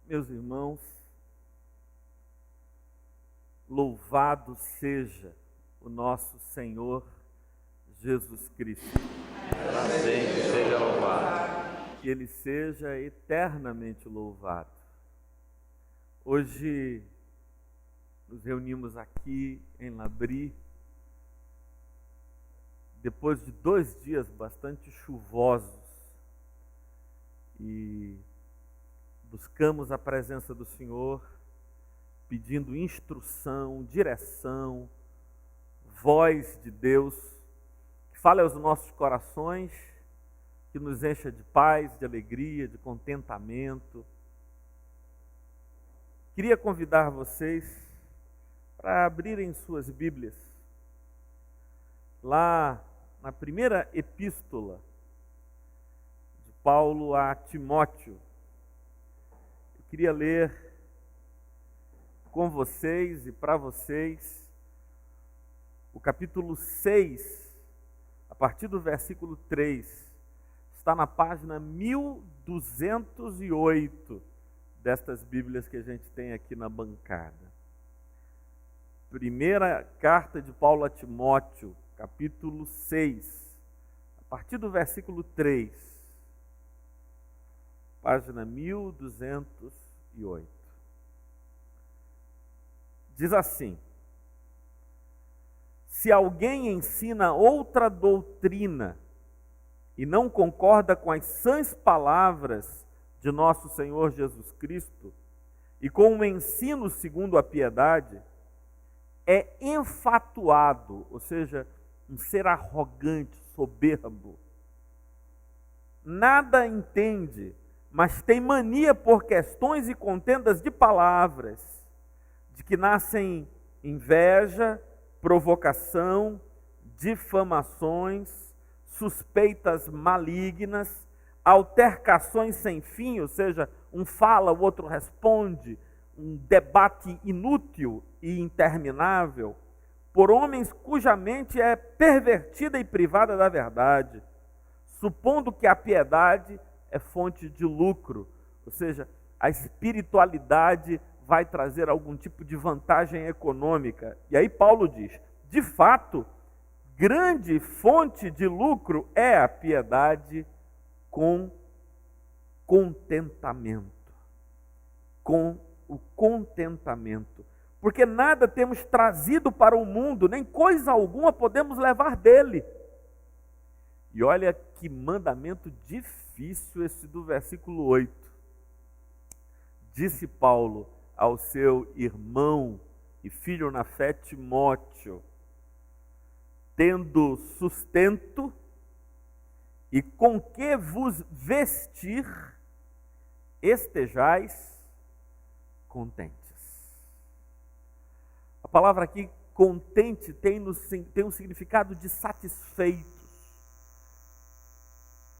Meus irmãos, louvado seja o nosso Senhor Jesus Cristo. Para sempre seja louvado. Que Ele seja eternamente louvado. Hoje nos reunimos aqui em Labri, depois de 2 dias bastante chuvosos, e buscamos a presença do Senhor, pedindo instrução, direção, voz de Deus, que fale aos nossos corações, que nos encha de paz, de alegria, de contentamento. Queria convidar vocês para abrirem suas Bíblias, lá na primeira epístola de Paulo a Timóteo. Eu queria ler com vocês e para vocês o capítulo 6, a partir do versículo 3, está na página 1208 destas Bíblias que a gente tem aqui na bancada. Primeira carta de Paulo a Timóteo, capítulo 6, a partir do versículo 3, página 1208. Diz assim: se alguém ensina outra doutrina e não concorda com as sãs palavras de nosso Senhor Jesus Cristo e com o ensino segundo a piedade, é enfatuado, ou seja, um ser arrogante, soberbo. Nada entende, mas tem mania por questões e contendas de palavras, de que nascem inveja, provocação, difamações, suspeitas malignas, altercações sem fim, ou seja, um fala, o outro responde, um debate inútil e interminável, por homens cuja mente é pervertida e privada da verdade, supondo que a piedade é fonte de lucro, ou seja, a espiritualidade vai trazer algum tipo de vantagem econômica. E aí Paulo diz, de fato, grande fonte de lucro é a piedade com contentamento. Com o contentamento. Porque nada temos trazido para o mundo, nem coisa alguma podemos levar dele. E olha que mandamento difícil esse do versículo 8. Disse Paulo ao seu irmão e filho na fé Timóteo, tendo sustento e com que vos vestir, estejais contentes. A palavra aqui, contente, tem um significado de satisfeitos.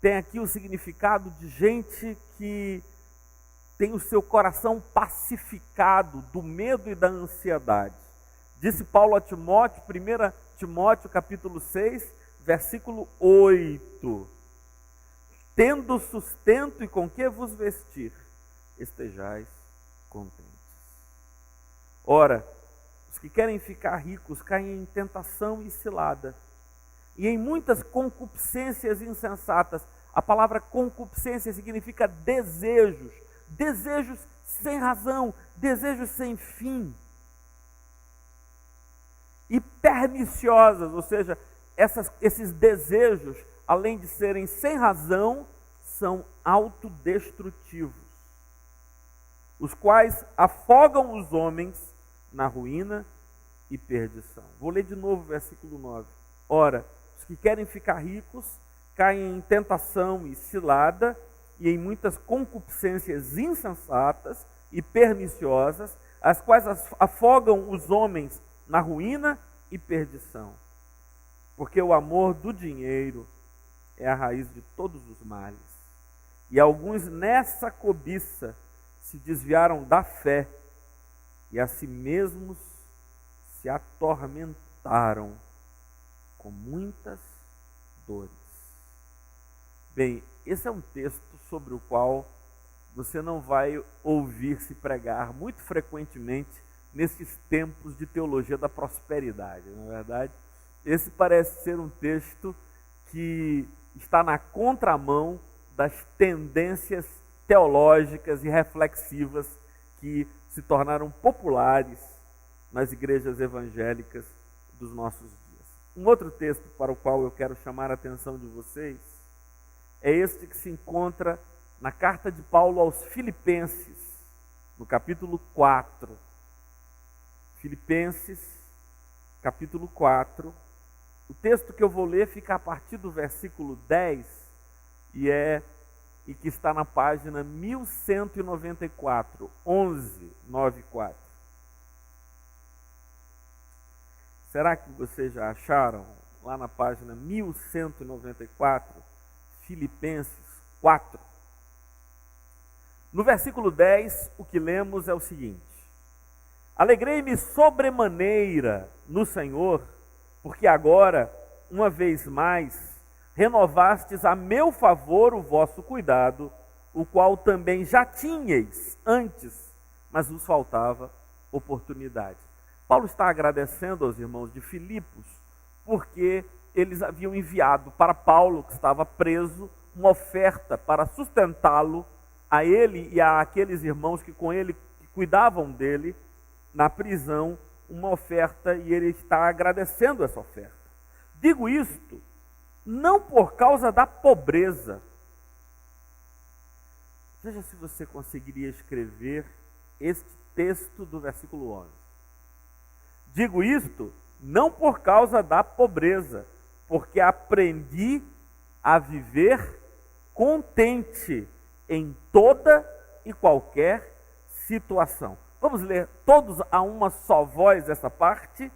Tem aqui o significado de gente que tem o seu coração pacificado do medo e da ansiedade. Disse Paulo a Timóteo, 1 Timóteo capítulo 6, versículo 8. Tendo sustento e com que vos vestir, estejais contentes. Ora, os que querem ficar ricos caem em tentação e cilada, e em muitas concupiscências insensatas. A palavra concupiscência significa desejos, desejos sem razão, desejos sem fim. E perniciosas, ou seja, esses desejos, além de serem sem razão, são autodestrutivos, os quais afogam os homens na ruína e perdição. Vou ler de novo o versículo 9. Ora, os que querem ficar ricos caem em tentação e cilada, e em muitas concupiscências insensatas e perniciosas, as quais afogam os homens na ruína e perdição. Porque o amor do dinheiro é a raiz de todos os males. E alguns nessa cobiça se desviaram da fé e a si mesmos se atormentaram com muitas dores. Bem, esse é um texto sobre o qual você não vai ouvir se pregar muito frequentemente nesses tempos de teologia da prosperidade, não é verdade? Esse parece ser um texto que está na contramão das tendências teológicas e reflexivas que se tornaram populares nas igrejas evangélicas dos nossos dias. Um outro texto para o qual eu quero chamar a atenção de vocês é este que se encontra na carta de Paulo aos Filipenses, no capítulo 4. Filipenses, capítulo 4. O texto que eu vou ler fica a partir do versículo 10 e que está na página 1194, 1194. Será que vocês já acharam lá na página 1194, Filipenses 4? No versículo 10, o que lemos é o seguinte: alegrei-me sobremaneira no Senhor, porque agora, uma vez mais, renovastes a meu favor o vosso cuidado, o qual também já tinhais antes, mas vos faltava oportunidade. Paulo está agradecendo aos irmãos de Filipos, porque eles haviam enviado para Paulo, que estava preso, uma oferta para sustentá-lo, a ele e a aqueles irmãos que com ele que cuidavam dele na prisão, uma oferta, e ele está agradecendo essa oferta. Digo isto não por causa da pobreza. Veja se você conseguiria escrever este texto do versículo 11. Digo isto não por causa da pobreza, porque aprendi a viver contente em toda e qualquer situação. Vamos ler todos a uma só voz essa parte?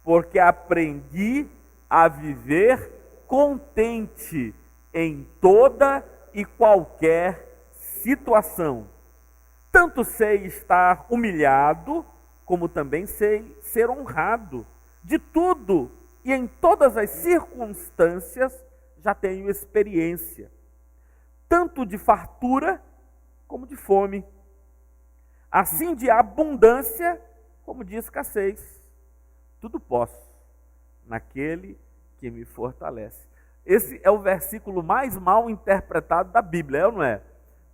Porque aprendi a viver contente em toda e qualquer situação. Tanto sei estar humilhado, como também sei ser honrado. De tudo e em todas as circunstâncias já tenho experiência, tanto de fartura como de fome, assim de abundância como de escassez. Tudo posso naquele que me fortalece. Esse é o versículo mais mal interpretado da Bíblia, é ou não é?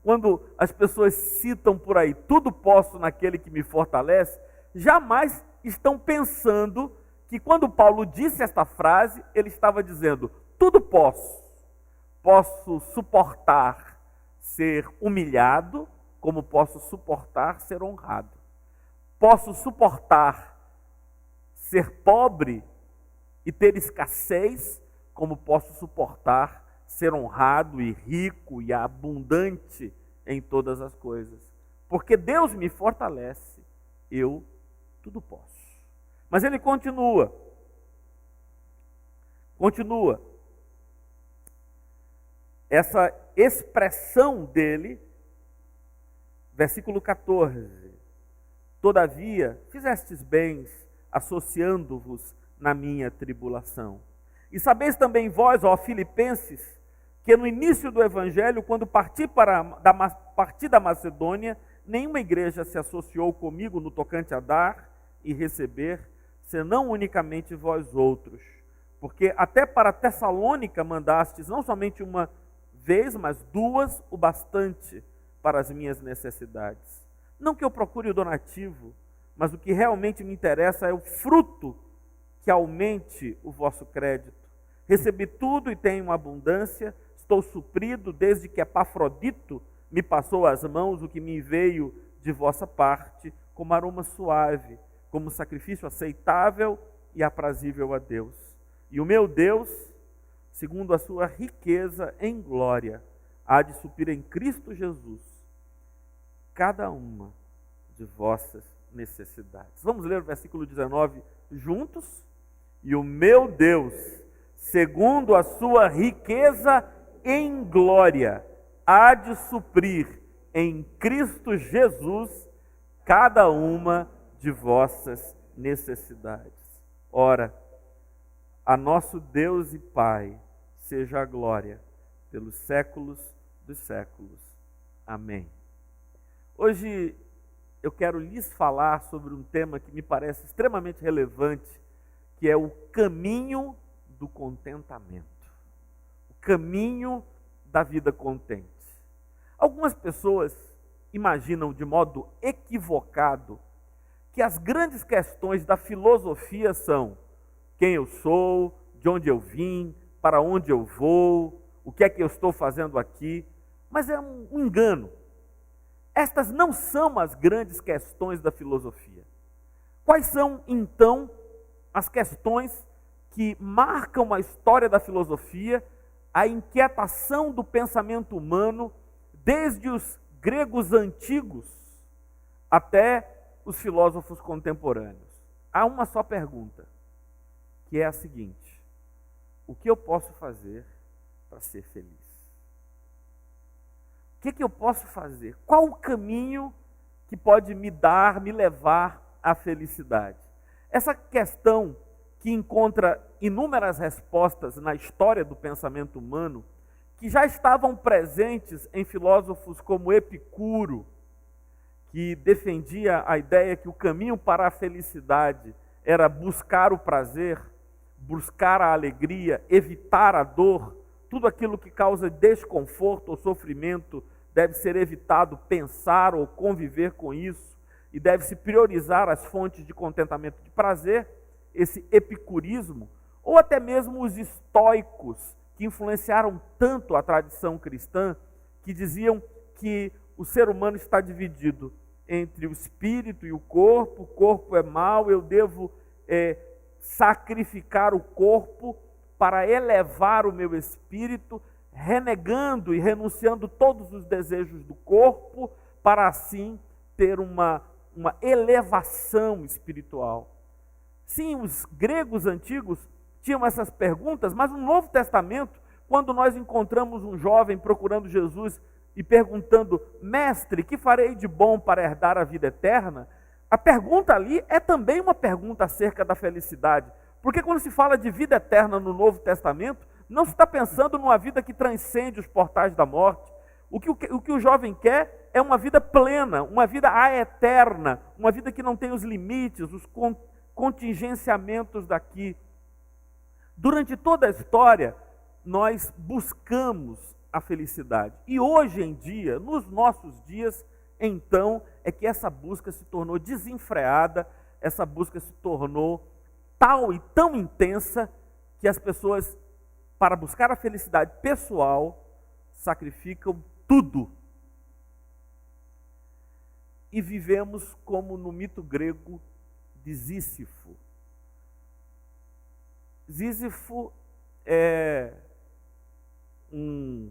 Quando as pessoas citam por aí, tudo posso naquele que me fortalece, jamais estão pensando que quando Paulo disse esta frase, ele estava dizendo, tudo posso. Posso suportar ser humilhado, como posso suportar ser honrado. Posso suportar ser pobre e ter escassez, como posso suportar ser honrado e rico e abundante em todas as coisas. Porque Deus me fortalece, eu tudo posso. Mas ele continua. Essa expressão dele, versículo 14. Todavia, fizestes bem associando-vos na minha tribulação. E sabeis também vós, ó Filipenses, que no início do Evangelho, quando parti da Macedônia, nenhuma igreja se associou comigo no tocante a dar e receber, senão unicamente vós outros. Porque até para Tessalônica mandastes não somente uma vez, mas duas, o bastante para as minhas necessidades. Não que eu procure o donativo, mas o que realmente me interessa é o fruto que aumente o vosso crédito. Recebi tudo e tenho abundância, estou suprido desde que Epafrodito me passou às mãos o que me veio de vossa parte, como aroma suave, como sacrifício aceitável e aprazível a Deus. E o meu Deus, segundo a sua riqueza em glória, há de suprir em Cristo Jesus cada uma de vossas necessidades. Vamos ler o versículo 19 juntos? E o meu Deus, segundo a sua riqueza em glória, há de suprir em Cristo Jesus cada uma de vossas necessidades. Ora, a nosso Deus e Pai seja a glória pelos séculos dos séculos. Amém. Hoje eu quero lhes falar sobre um tema que me parece extremamente relevante, que é o caminho do contentamento. O caminho da vida contente. Algumas pessoas imaginam de modo equivocado que as grandes questões da filosofia são quem eu sou, de onde eu vim, para onde eu vou, o que é que eu estou fazendo aqui. Mas é um engano. Estas não são as grandes questões da filosofia. Quais são, então, as questões que marcam a história da filosofia, a inquietação do pensamento humano, desde os gregos antigos até os filósofos contemporâneos? Há uma só pergunta, que é a seguinte: o que eu posso fazer para ser feliz? O que eu posso fazer? Qual o caminho que pode me levar à felicidade? Essa questão, que encontra inúmeras respostas na história do pensamento humano, que já estavam presentes em filósofos como Epicuro, que defendia a ideia que o caminho para a felicidade era buscar o prazer, buscar a alegria, evitar a dor, tudo aquilo que causa desconforto ou sofrimento deve ser evitado, pensar ou conviver com isso, e deve-se priorizar as fontes de contentamento de prazer, esse epicurismo, ou até mesmo os estoicos, que influenciaram tanto a tradição cristã, que diziam que o ser humano está dividido entre o espírito e o corpo é mau, eu devo sacrificar o corpo para elevar o meu espírito, renegando e renunciando todos os desejos do corpo, para assim ter uma elevação espiritual. Sim, os gregos antigos tinham essas perguntas, mas no Novo Testamento, quando nós encontramos um jovem procurando Jesus e perguntando: mestre, que farei de bom para herdar a vida eterna? A pergunta ali é também uma pergunta acerca da felicidade, porque quando se fala de vida eterna no Novo Testamento, não se está pensando numa vida que transcende os portais da morte. O que o jovem quer é uma vida plena, uma vida aeterna, uma vida que não tem os limites, os contingenciamentos daqui. Durante toda a história, nós buscamos a felicidade. E hoje em dia, nos nossos dias, então, é que essa busca se tornou desenfreada, essa busca se tornou tal e tão intensa que as pessoas, para buscar a felicidade pessoal, sacrificam tudo. E vivemos como no mito grego de Sísifo. Sísifo é um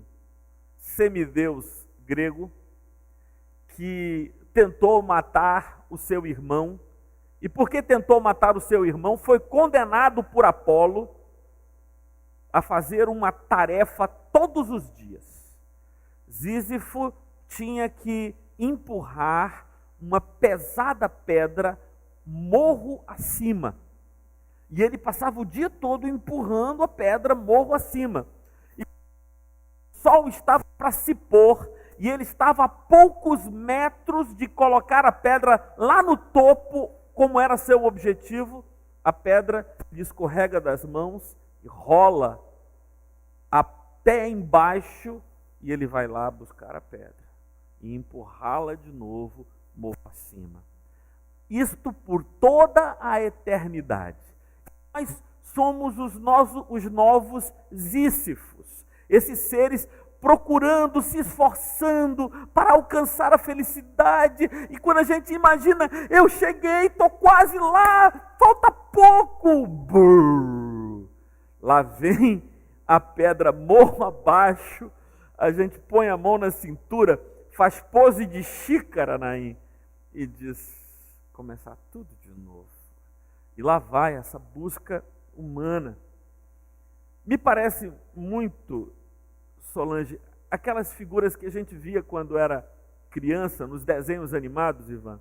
semideus grego que tentou matar o seu irmão, e porque tentou matar o seu irmão, foi condenado por Apolo a fazer uma tarefa todos os dias. Sísifo tinha que empurrar uma pesada pedra morro acima. E ele passava o dia todo empurrando a pedra morro acima. E o sol estava para se pôr, e ele estava a poucos metros de colocar a pedra lá no topo, como era seu objetivo. A pedra lhe escorrega das mãos e rola até embaixo, e ele vai lá buscar a pedra e empurrá-la de novo morro acima. Isto por toda a eternidade. Nós somos os novos Sísifos, esses seres procurando, se esforçando para alcançar a felicidade, e quando a gente imagina, eu cheguei, estou quase lá, falta pouco, brrr, lá vem a pedra morro abaixo, a gente põe a mão na cintura, faz pose de xícara, Naim, e diz: começar tudo de novo. E lá vai essa busca humana. Me parece muito, Solange, aquelas figuras que a gente via quando era criança, nos desenhos animados, Ivan,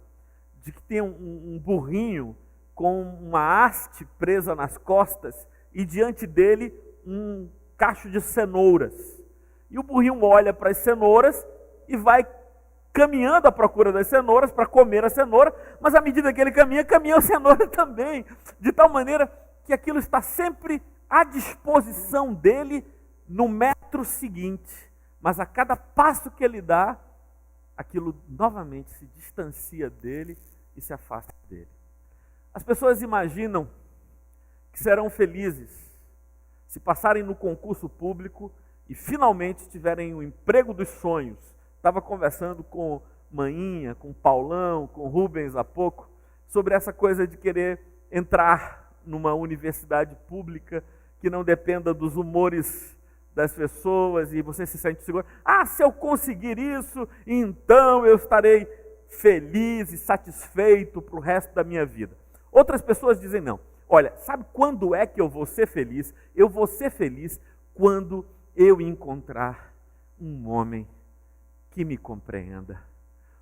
de que tem um burrinho com uma haste presa nas costas e diante dele um cacho de cenouras. E o burrinho olha para as cenouras e vai caminhando à procura das cenouras para comer a cenoura, mas à medida que ele caminha a cenoura também, de tal maneira que aquilo está sempre à disposição dele no metro seguinte, mas a cada passo que ele dá, aquilo novamente se distancia dele e se afasta dele. As pessoas imaginam que serão felizes se passarem no concurso público e finalmente tiverem o emprego dos sonhos. Estava conversando com Maninha, com Paulão, com Rubens há pouco, sobre essa coisa de querer entrar numa universidade pública que não dependa dos humores das pessoas e você se sente seguro. Se eu conseguir isso, então eu estarei feliz e satisfeito para o resto da minha vida. Outras pessoas dizem não. Olha, sabe quando é que eu vou ser feliz? Eu vou ser feliz quando eu encontrar um homem que me compreenda,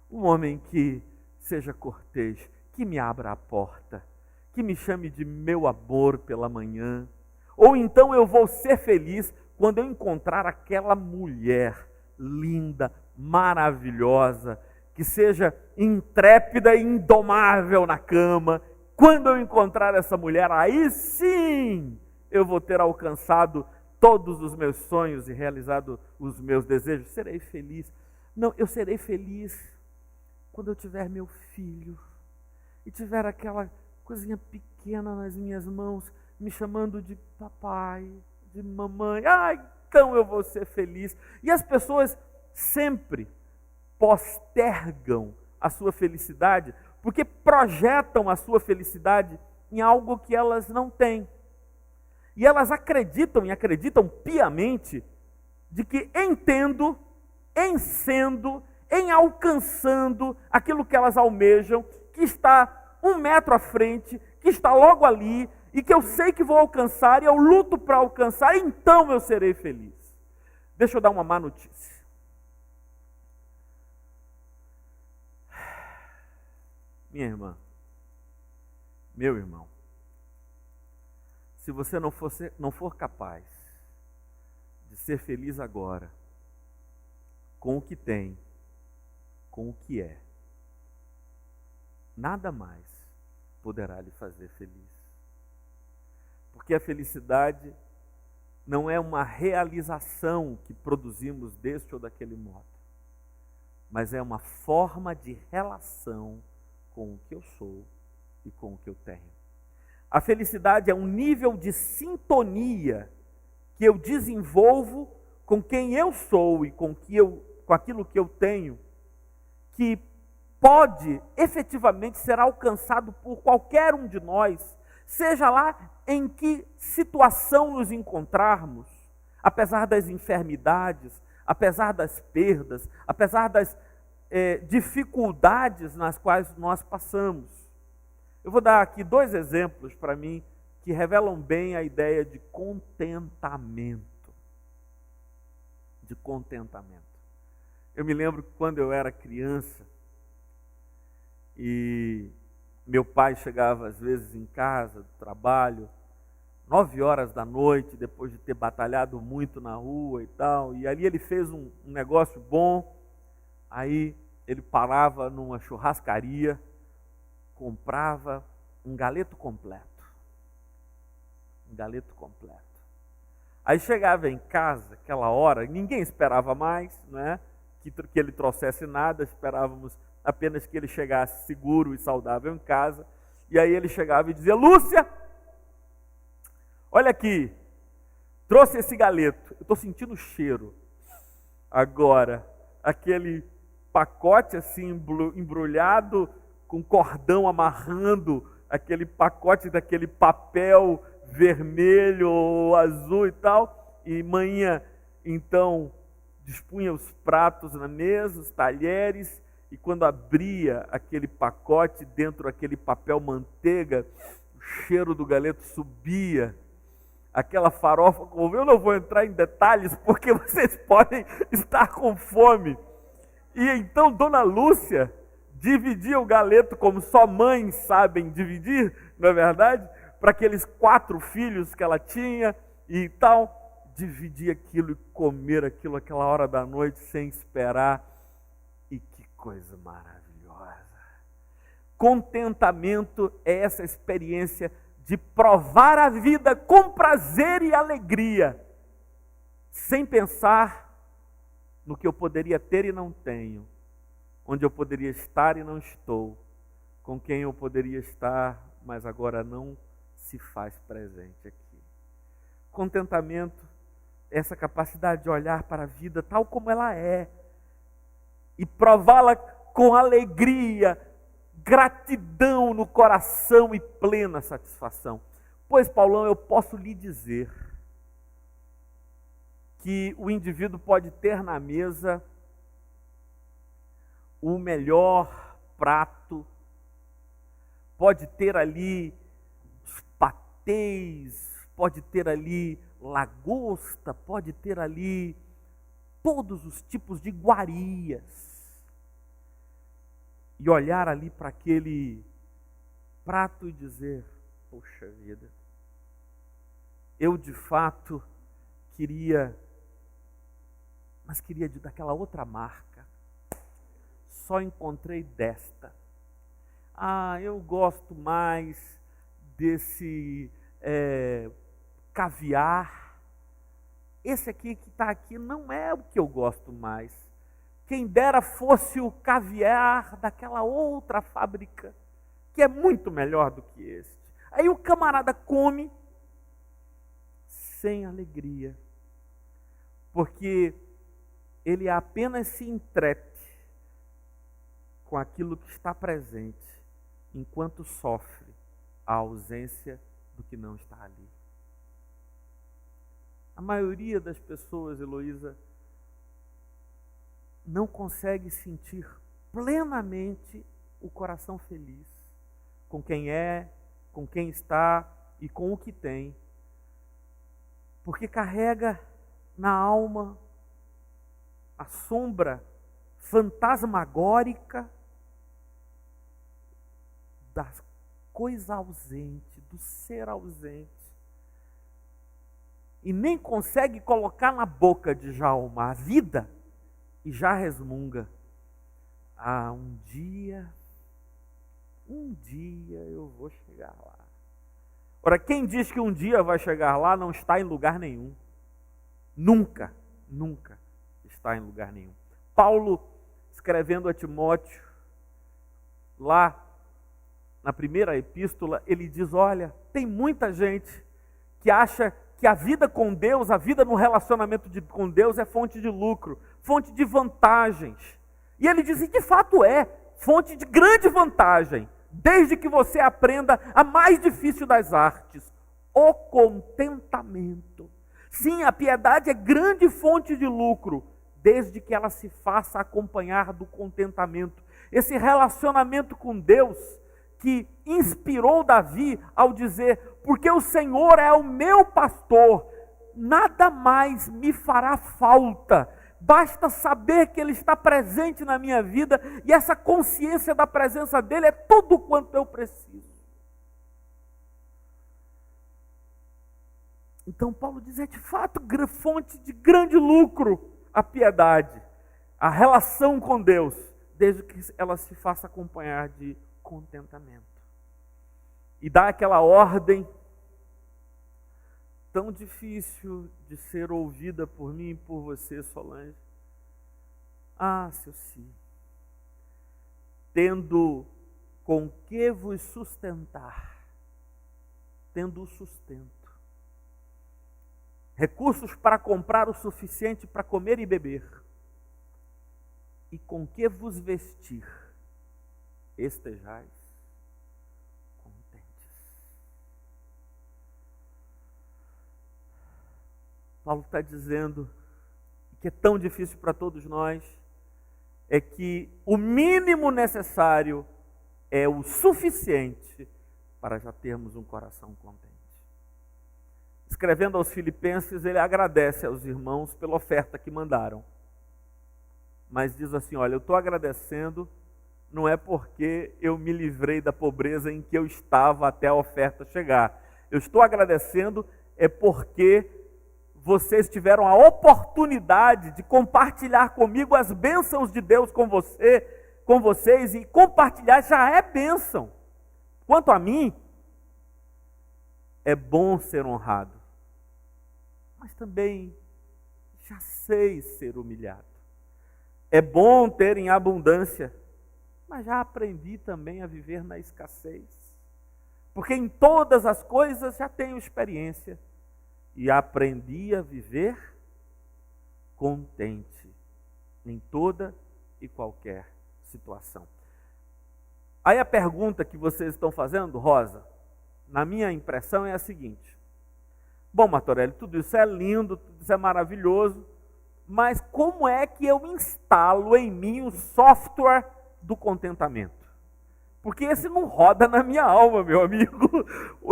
um homem que seja cortês, que me abra a porta, que me chame de meu amor pela manhã. Ou então eu vou ser feliz quando eu encontrar aquela mulher linda, maravilhosa, que seja intrépida e indomável na cama. Quando eu encontrar essa mulher, aí sim eu vou ter alcançado todos os meus sonhos e realizado os meus desejos. Serei feliz. Não, eu serei feliz quando eu tiver meu filho e tiver aquela coisinha pequena nas minhas mãos, me chamando de papai, de mamãe. Então eu vou ser feliz. E as pessoas sempre postergam a sua felicidade porque projetam a sua felicidade em algo que elas não têm. E elas acreditam piamente de que em tendo, em sendo, em alcançando aquilo que elas almejam, que está 1 metro à frente, que está logo ali, e que eu sei que vou alcançar, e eu luto para alcançar, então eu serei feliz. Deixa eu dar uma má notícia. Minha irmã, meu irmão, se você não for capaz de ser feliz agora, com o que tem, com o que é, nada mais poderá lhe fazer feliz. Porque a felicidade não é uma realização que produzimos deste ou daquele modo, mas é uma forma de relação com o que eu sou e com o que eu tenho. A felicidade é um nível de sintonia que eu desenvolvo com quem eu sou e com aquilo que eu tenho, que pode efetivamente ser alcançado por qualquer um de nós, seja lá em que situação nos encontrarmos, apesar das enfermidades, apesar das perdas, apesar das dificuldades nas quais nós passamos. Eu vou dar aqui 2 exemplos para mim que revelam bem a ideia de contentamento. De contentamento. Eu me lembro que quando eu era criança e meu pai chegava às vezes em casa do trabalho, 9 horas da noite, depois de ter batalhado muito na rua e tal, e ali ele fez um negócio bom. Aí ele parava numa churrascaria, comprava um galeto completo. Um galeto completo. Aí chegava em casa, aquela hora, ninguém esperava mais, né, que ele trouxesse nada, esperávamos apenas que ele chegasse seguro e saudável em casa. E aí ele chegava e dizia: Lúcia, olha aqui, trouxe esse galeto, eu estou sentindo o cheiro. Agora, aquele pacote assim embrulhado, com cordão amarrando, aquele pacote daquele papel vermelho ou azul e tal, e manhã então dispunha os pratos na mesa, os talheres, e quando abria aquele pacote, dentro daquele papel manteiga, o cheiro do galeto subia, aquela farofa, eu não vou entrar em detalhes, porque vocês podem estar com fome. E então Dona Lúcia dividia o galeto como só mães sabem dividir, não é verdade? Para aqueles 4 filhos que ela tinha e tal, dividir aquilo e comer aquilo aquela hora da noite sem esperar. E que coisa maravilhosa! Contentamento é essa experiência de provar a vida com prazer e alegria, sem pensar no que eu poderia ter e não tenho, onde eu poderia estar e não estou, com quem eu poderia estar, mas agora não se faz presente aqui. Contentamento é essa capacidade de olhar para a vida tal como ela é e prová-la com alegria, gratidão no coração e plena satisfação. Pois, Paulão, eu posso lhe dizer que o indivíduo pode ter na mesa o melhor prato, pode ter ali os patês, pode ter ali lagosta, pode ter ali todos os tipos de iguarias, e olhar ali para aquele prato e dizer: poxa vida, eu de fato queria, mas queria daquela outra marca, só encontrei desta. Eu gosto mais desse caviar. Esse aqui que está aqui não é o que eu gosto mais. Quem dera fosse o caviar daquela outra fábrica, que é muito melhor do que este. Aí o camarada come sem alegria, porque ele apenas se entrete com aquilo que está presente, enquanto sofre a ausência do que não está ali. A maioria das pessoas, Heloísa, não consegue sentir plenamente o coração feliz com quem é, com quem está e com o que tem, porque carrega na alma a sombra fantasmagórica da coisa ausente, do ser ausente, e nem consegue colocar na boca de Djalma a vida, e já resmunga: um dia eu vou chegar lá. Ora, quem diz que um dia vai chegar lá não está em lugar nenhum. Nunca está em lugar nenhum. Paulo, escrevendo a Timóteo, lá na primeira epístola, ele diz: olha, tem muita gente que acha que a vida com Deus, a vida no relacionamento com Deus é fonte de lucro, fonte de vantagens. E ele diz, e de fato é, fonte de grande vantagem, desde que você aprenda a mais difícil das artes, o contentamento. Sim, a piedade é grande fonte de lucro, desde que ela se faça acompanhar do contentamento. Esse relacionamento com Deus que inspirou Davi ao dizer: porque o Senhor é o meu pastor, nada mais me fará falta. Basta saber que Ele está presente na minha vida, e essa consciência da presença dEle é tudo quanto eu preciso. Então Paulo diz, é de fato fonte de grande lucro a piedade, a relação com Deus, desde que ela se faça acompanhar de contentamento. E dá aquela ordem tão difícil de ser ouvida por mim e por você, Solange. Seu sim. Tendo com que vos sustentar, tendo o sustento, recursos para comprar o suficiente para comer e beber, e com que vos vestir, estejais contentes. Paulo está dizendo que é tão difícil para todos nós, é que o mínimo necessário é o suficiente para já termos um coração contente. Escrevendo aos Filipenses, ele agradece aos irmãos pela oferta que mandaram. Mas diz assim, olha, eu estou agradecendo, não é porque eu me livrei da pobreza em que eu estava até a oferta chegar. Eu estou agradecendo é porque vocês tiveram a oportunidade de compartilhar comigo as bênçãos de Deus com você, com vocês e compartilhar já é bênção. Quanto a mim, é bom ser honrado, mas também já sei ser humilhado. É bom ter em abundância, mas já aprendi também a viver na escassez. Porque em todas as coisas já tenho experiência e aprendi a viver contente em toda e qualquer situação. Aí a pergunta que vocês estão fazendo, Rosa, na minha impressão é a seguinte: bom, Martorelli, tudo isso é lindo, tudo isso é maravilhoso, mas como é que eu instalo em mim o software do contentamento? Porque esse não roda na minha alma, meu amigo.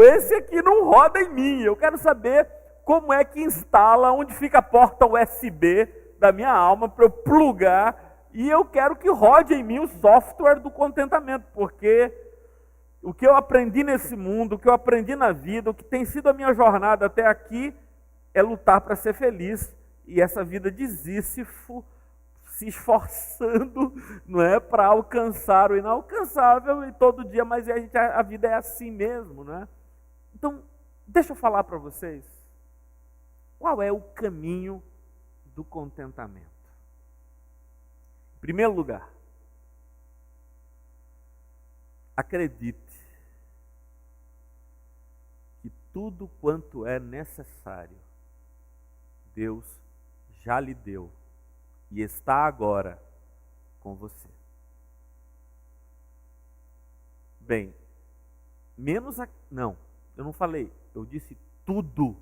Esse aqui não roda em mim. Eu quero saber como é que instala, onde fica a porta USB da minha alma para eu plugar, e eu quero que rode em mim o software do contentamento, porque o que eu aprendi nesse mundo, o que eu aprendi na vida, o que tem sido a minha jornada até aqui, é lutar para ser feliz, e essa vida de Sísifo, se esforçando, não é, para alcançar o inalcançável, e todo dia, mas a vida é assim mesmo, não é? Então, deixa eu falar para vocês, qual é o caminho do contentamento? Em primeiro lugar, acredite que tudo quanto é necessário, Deus já lhe deu e está agora com você. Bem, não, eu não falei, eu disse tudo.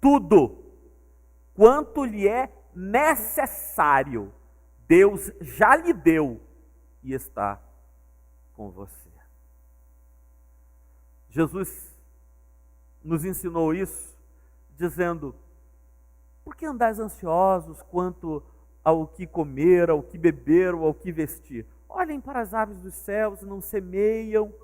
Tudo quanto lhe é necessário, Deus já lhe deu e está com você. Jesus nos ensinou isso, dizendo: por que andais ansiosos quanto ao que comer, ao que beber ou ao que vestir? Olhem para as aves dos céus, não semeiam,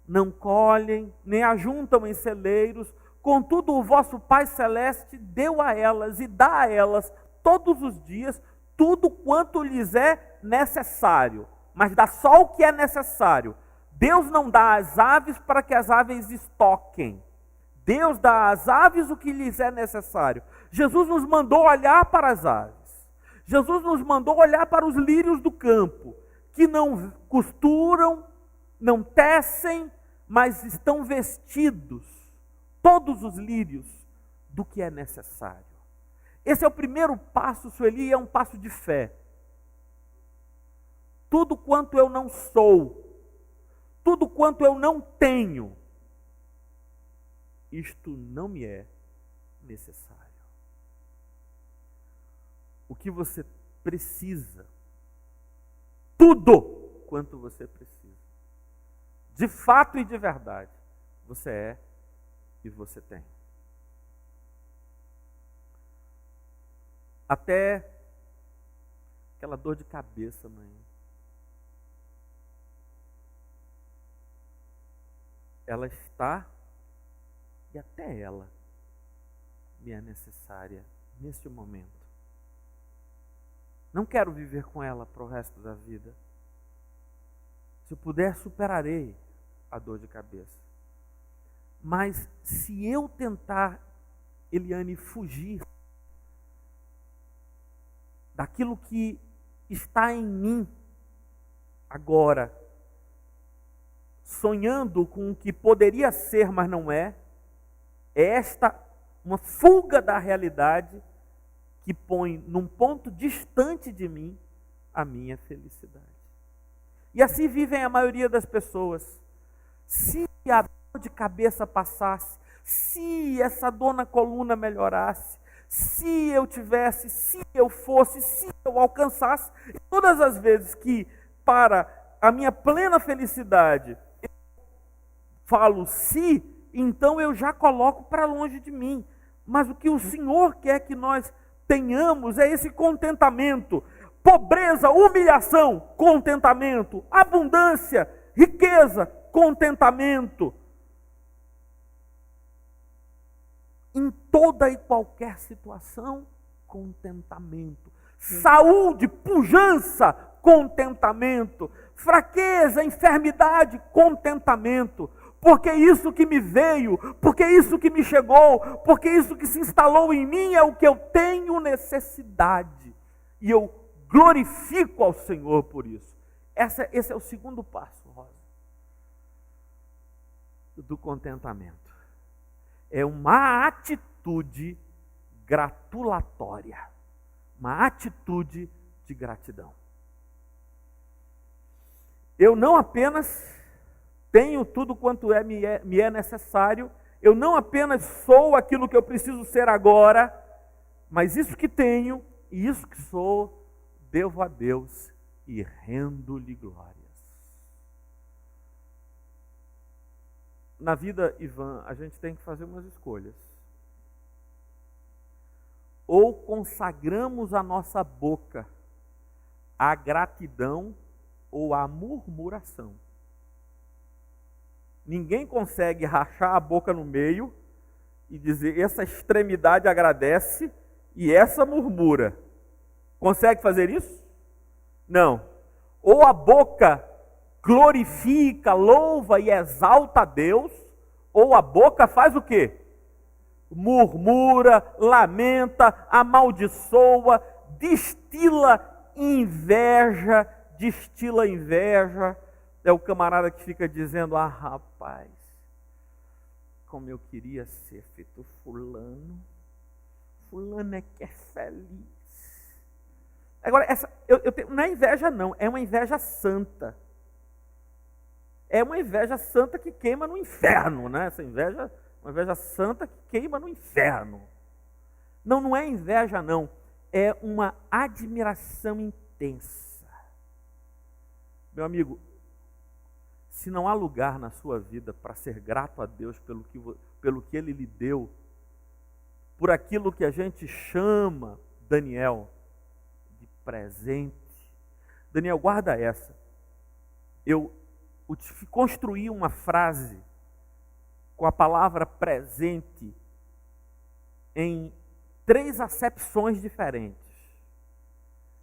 não colhem, nem ajuntam em celeiros, contudo o vosso Pai Celeste deu a elas e dá a elas todos os dias tudo quanto lhes é necessário, mas dá só o que é necessário. Deus não dá às aves para que as aves estoquem. Deus dá às aves o que lhes é necessário. Jesus nos mandou olhar para as aves. Jesus nos mandou olhar para os lírios do campo, que não costuram, não tecem, mas estão vestidos, todos os lírios, do que é necessário. Esse é o primeiro passo, Sueli, é um passo de fé. Tudo quanto eu não sou, tudo quanto eu não tenho, isto não me é necessário. O que você precisa, tudo quanto você precisa, de fato e de verdade, você é e você tem. Até aquela dor de cabeça, mãe. Ela está, e até ela me é necessária neste momento. Não quero viver com ela para o resto da vida. Se eu puder, superarei a dor de cabeça. Mas se eu tentar, Eliane, fugir daquilo que está em mim agora, sonhando com o que poderia ser, mas não é, esta uma fuga da realidade que põe num ponto distante de mim a minha felicidade. E assim vivem a maioria das pessoas. Se a dor de cabeça passasse, se essa dor na coluna melhorasse, se eu tivesse, se eu fosse, se eu alcançasse, e todas as vezes que para a minha plena felicidade eu falo se, então eu já coloco para longe de mim. Mas o que o Senhor quer que nós tenhamos é esse contentamento. Pobreza, humilhação, contentamento. Abundância, riqueza, contentamento. Em toda e qualquer situação, contentamento. Saúde, pujança, contentamento. Fraqueza, enfermidade, contentamento. Porque isso que me veio, porque isso que me chegou, porque isso que se instalou em mim é o que eu tenho necessidade. E eu glorifico ao Senhor por isso. Esse é o segundo passo, Rosa, do contentamento. É uma atitude gratulatória, uma atitude de gratidão. Eu não apenas tenho tudo quanto me é necessário, eu não apenas sou aquilo que eu preciso ser agora, mas isso que tenho e isso que sou, devo a Deus e rendo-lhe glórias. Na vida, Ivan, a gente tem que fazer umas escolhas. Ou consagramos a nossa boca à gratidão ou à murmuração. Ninguém consegue rachar a boca no meio e dizer, essa extremidade agradece e essa murmura. Consegue fazer isso? Não. Ou a boca glorifica, louva e exalta a Deus, ou a boca faz o quê? Murmura, lamenta, amaldiçoa, destila inveja. É o camarada que fica dizendo, ah, rapaz, como eu queria ser feito fulano. Fulano é que é feliz. Agora, não é inveja não, é uma inveja santa. É uma inveja santa que queima no inferno, né? Essa inveja, uma inveja santa que queima no inferno. Não é inveja não, é uma admiração intensa. Meu amigo, se não há lugar na sua vida para ser grato a Deus pelo que Ele lhe deu, por aquilo que a gente chama, Daniel, de presente. Daniel, guarda essa. Eu construí uma frase com a palavra presente em 3 acepções diferentes.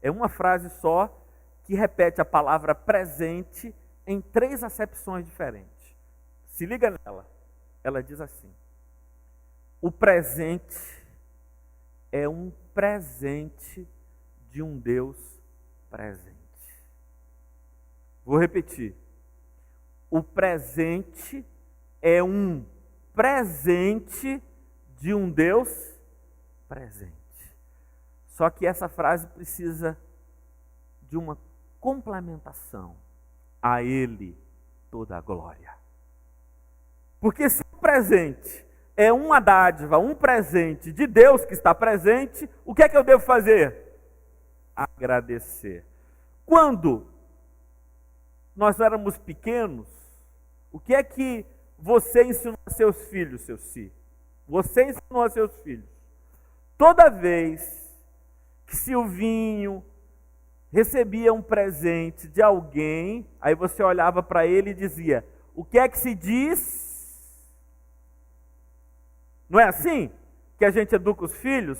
É uma frase só que repete a palavra presente em 3 acepções diferentes. Se liga nela. Ela diz assim: o presente é um presente de um Deus presente. Vou repetir. O presente é um presente de um Deus presente. Só que essa frase precisa de uma complementação. A Ele toda a glória. Porque se o presente é uma dádiva, um presente de Deus que está presente, o que é que eu devo fazer? Agradecer. Quando nós éramos pequenos, o que é que você ensinou a seus filhos, seu Si? Você ensinou a seus filhos. Toda vez que Silvinho recebia um presente de alguém, aí você olhava para ele e dizia, o que é que se diz? Não é assim que a gente educa os filhos?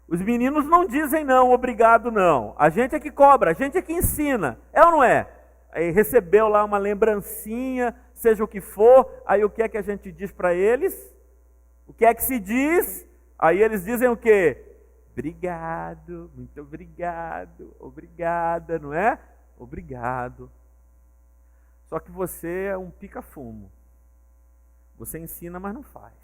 Os meninos não dizem não, obrigado não. A gente é que cobra, a gente é que ensina. É ou não é? Aí recebeu lá uma lembrancinha, seja o que for, aí o que é que a gente diz para eles? O que é que se diz? Aí eles dizem o quê? Obrigado, muito obrigado, obrigada, não é? Obrigado. Só que você é um pica-fumo. Você ensina, mas não faz.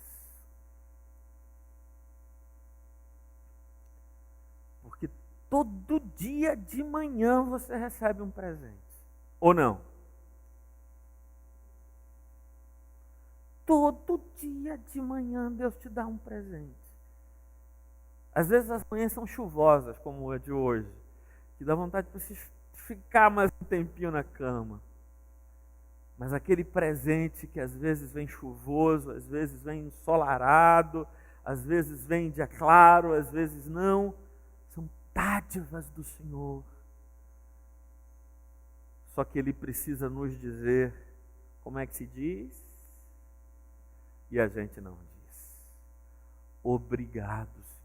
Porque todo dia de manhã você recebe um presente. Ou não? Todo dia de manhã Deus te dá um presente. Às vezes as manhãs são chuvosas, como a de hoje, que dá vontade de você ficar mais um tempinho na cama. Mas aquele presente que às vezes vem chuvoso, às vezes vem ensolarado, às vezes vem dia claro, às vezes não, são dádivas do Senhor. Só que Ele precisa nos dizer, como é que se diz? E a gente não diz. Obrigado, Senhor.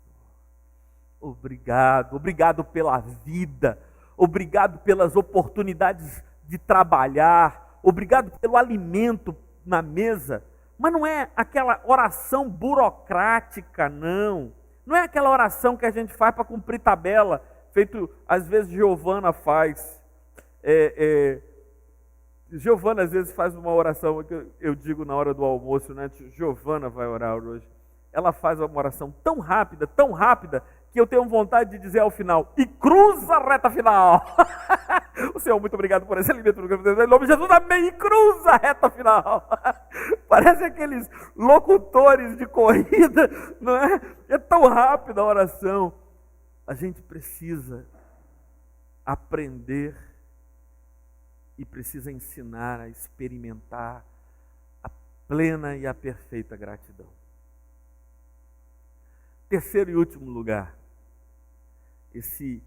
Obrigado, obrigado pela vida. obrigado pelas oportunidades de trabalhar, obrigado pelo alimento na mesa. Mas não é aquela oração burocrática, não. Não é aquela oração que a gente faz para cumprir tabela, feito às vezes Giovana faz. Giovana às vezes faz uma oração, que eu digo na hora do almoço, né? Giovana vai orar hoje. Ela faz uma oração tão rápida, que eu tenho vontade de dizer ao final, e cruza a reta final. O Senhor, muito obrigado por esse alimento, em nome de Jesus, amém, e cruza a reta final. Parece aqueles locutores de corrida, não é? É tão rápida a oração. A gente precisa aprender e precisa ensinar a experimentar a plena e a perfeita gratidão. Terceiro e último lugar, esse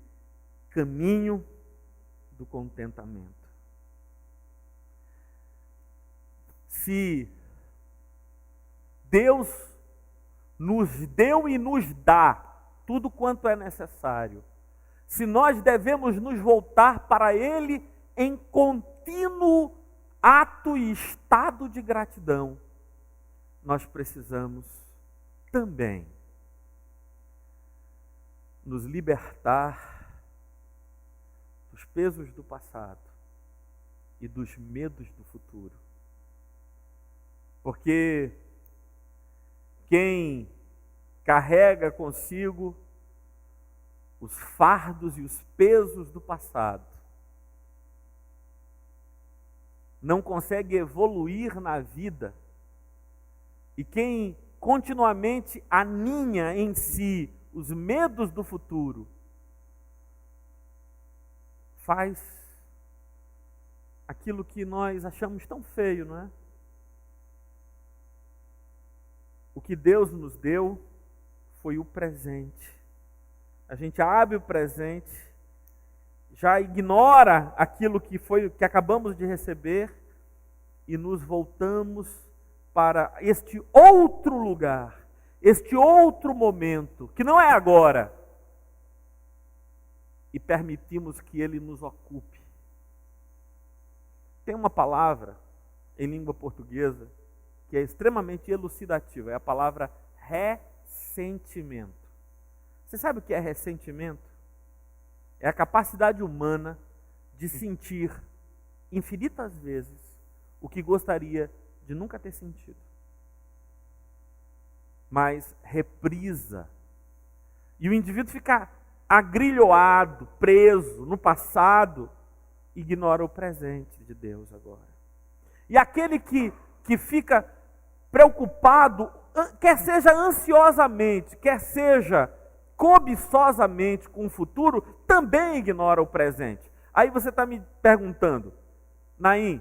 caminho do contentamento. Se Deus nos deu e nos dá tudo quanto é necessário, se nós devemos nos voltar para Ele em contínuo ato e estado de gratidão, nós precisamos também nos libertar dos pesos do passado e dos medos do futuro. Porque quem carrega consigo os fardos e os pesos do passado não consegue evoluir na vida, e quem continuamente aninha em si os medos do futuro faz aquilo que nós achamos tão feio, não é? O que Deus nos deu foi o presente. A gente abre o presente, já ignora aquilo que acabamos de receber e nos voltamos para este outro lugar, este outro momento, que não é agora, e permitimos que ele nos ocupe. Tem uma palavra em língua portuguesa que é extremamente elucidativa, é a palavra ressentimento. Você sabe o que é ressentimento? É a capacidade humana de sentir infinitas vezes o que gostaria de nunca ter sentido, mas reprisa. E o indivíduo fica agrilhoado, preso no passado, ignora o presente de Deus agora. E aquele que fica preocupado, quer seja ansiosamente, quer seja cobiçosamente com o futuro, também ignora o presente. Aí você está me perguntando, Naim,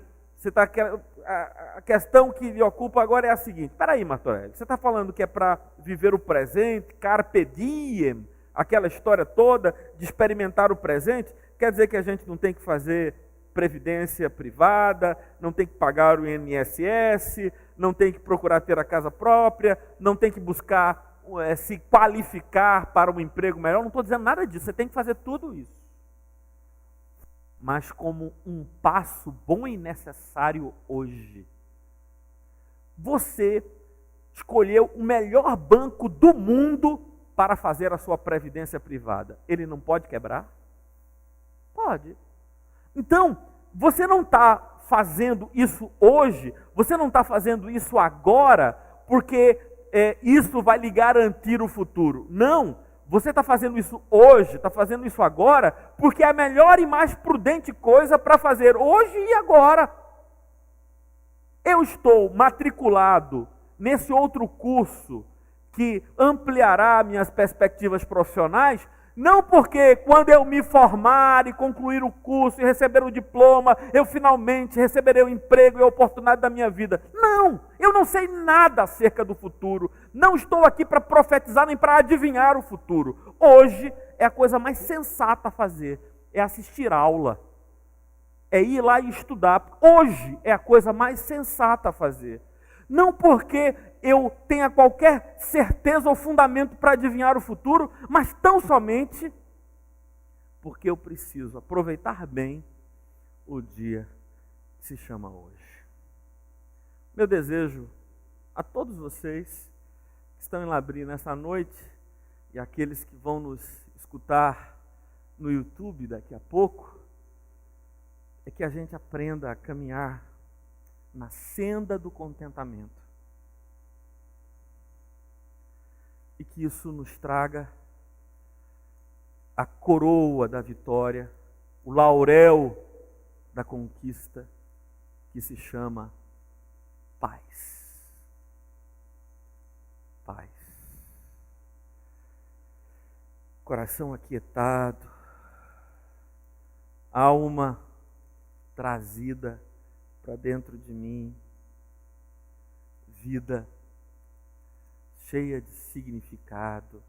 a questão que lhe ocupa agora é a seguinte: espera aí, Martorelli, você está falando que é para viver o presente, carpe diem, aquela história toda de experimentar o presente? Quer dizer que a gente não tem que fazer previdência privada, não tem que pagar o INSS, não tem que procurar ter a casa própria, não tem que buscar se qualificar para um emprego melhor? Não estou dizendo nada disso, você tem que fazer tudo isso. Mas como um passo bom e necessário hoje. Você escolheu o melhor banco do mundo para fazer a sua previdência privada. Ele não pode quebrar? Pode. Então, você não está fazendo isso hoje, você não está fazendo isso agora, porque isso vai lhe garantir o futuro. Não, você está fazendo isso hoje, está fazendo isso agora, porque é a melhor e mais prudente coisa para fazer hoje e agora. Eu estou matriculado nesse outro curso que ampliará minhas perspectivas profissionais, não porque quando eu me formar e concluir o curso e receber o diploma, eu finalmente receberei o emprego e a oportunidade da minha vida. Não, eu não sei nada acerca do futuro. Não estou aqui para profetizar nem para adivinhar o futuro. Hoje é a coisa mais sensata a fazer, é assistir aula, é ir lá e estudar. Hoje é a coisa mais sensata a fazer. Não porque eu tenha qualquer certeza ou fundamento para adivinhar o futuro, mas tão somente porque eu preciso aproveitar bem o dia que se chama hoje. Meu desejo a todos vocês que estão em Labri nessa noite e aqueles que vão nos escutar no YouTube daqui a pouco, é que a gente aprenda a caminhar na senda do contentamento. E que isso nos traga a coroa da vitória, o laurel da conquista, que se chama paz. Paz. Coração aquietado, alma trazida para dentro de mim, vida cheia de significado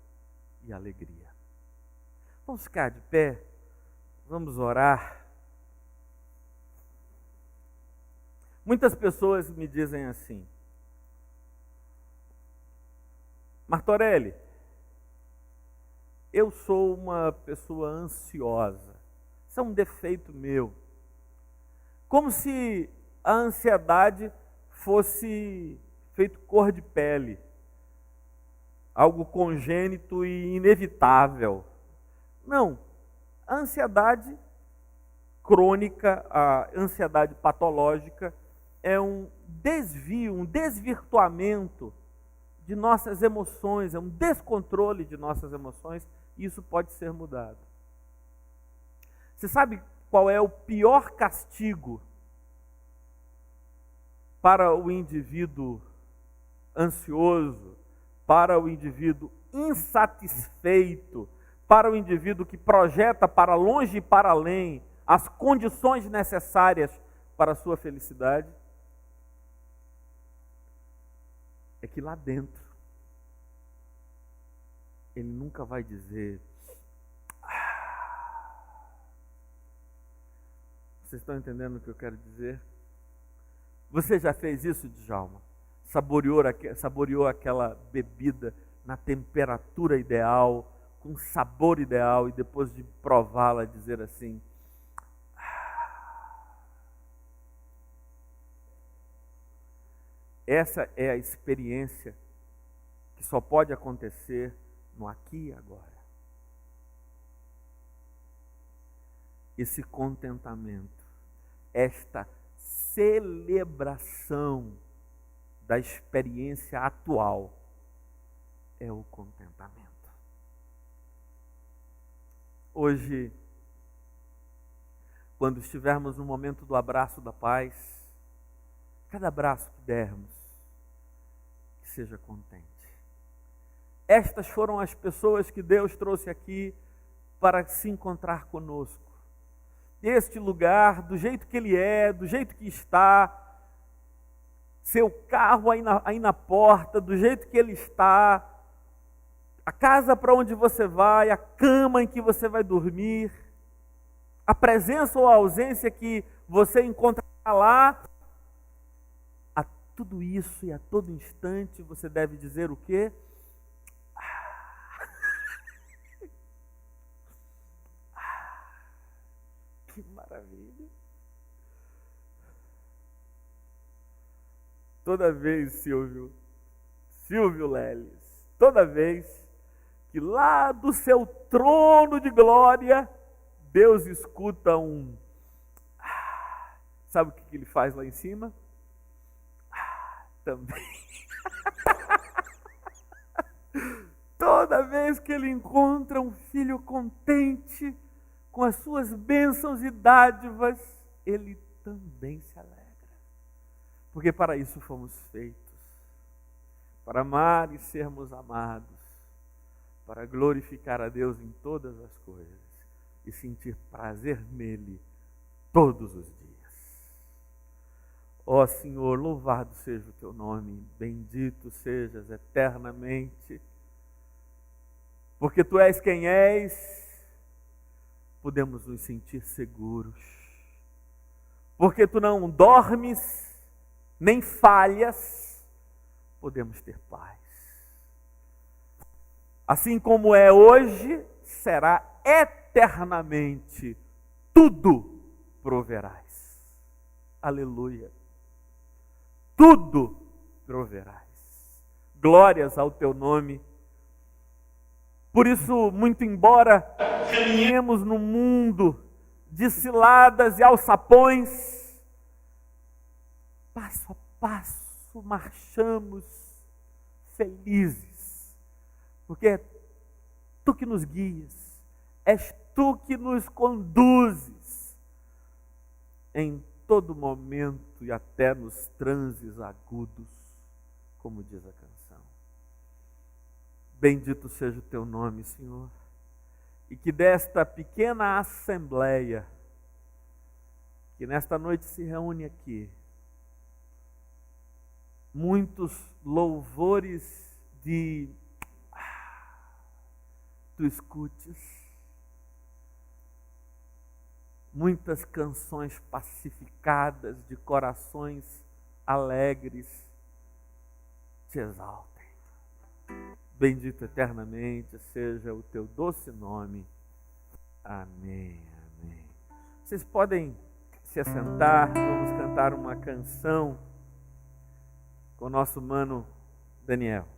e alegria. Vamos ficar de pé, vamos orar. Muitas pessoas me dizem assim: Martorelli, eu sou uma pessoa ansiosa, isso é um defeito meu. Como se a ansiedade fosse feito cor de pele, algo congênito e inevitável. Não, a ansiedade crônica, a ansiedade patológica é um desvio, um desvirtuamento de nossas emoções, é um descontrole de nossas emoções, e isso pode ser mudado. Você sabe qual é o pior castigo para o indivíduo ansioso, para o indivíduo insatisfeito, para o indivíduo que projeta para longe e para além as condições necessárias para a sua felicidade? É que lá dentro ele nunca vai dizer: vocês estão entendendo o que eu quero dizer? Você já fez isso, Djalma? Saboreou aquela bebida na temperatura ideal, com sabor ideal, e depois de prová-la dizer assim: essa é a experiência que só pode acontecer no aqui e agora. Esse contentamento, esta celebração da experiência atual é o contentamento. Hoje, quando estivermos no momento do abraço da paz, cada abraço que dermos, que seja contente. Estas foram as pessoas que Deus trouxe aqui para se encontrar conosco. Este lugar, do jeito que ele é, do jeito que está, seu carro aí na porta, do jeito que ele está, a casa para onde você vai, a cama em que você vai dormir, a presença ou a ausência que você encontrará lá, a tudo isso e a todo instante você deve dizer o quê? Que maravilha! Toda vez, Silvio Leles, toda vez que lá do seu trono de glória, Deus escuta um... Sabe o que ele faz lá em cima? Também. Toda vez que ele encontra um filho contente, com as suas bênçãos e dádivas, ele também se alegra. Porque para isso fomos feitos. Para amar e sermos amados. Para glorificar a Deus em todas as coisas. E sentir prazer nele todos os dias. Ó Senhor, louvado seja o teu nome. Bendito sejas eternamente. Porque tu és quem és. Podemos nos sentir seguros, porque tu não dormes, nem falhas, podemos ter paz. Assim como é hoje, será eternamente eternamente tudo proverás. Aleluia. Tudo proverás. Glórias ao teu nome. Por isso, muito embora caminhemos no mundo de ciladas e alçapões, passo a passo marchamos felizes, porque é tu que nos guias, és tu que nos conduzes em todo momento e até nos transes agudos, como diz a canção. Bendito seja o teu nome, Senhor, e que desta pequena assembleia, que nesta noite se reúne aqui, muitos louvores tu escutes, muitas canções pacificadas de corações alegres te exaltem. Bendito eternamente seja o teu doce nome. Amém, amém. Vocês podem se assentar, vamos cantar uma canção com o nosso mano Daniel.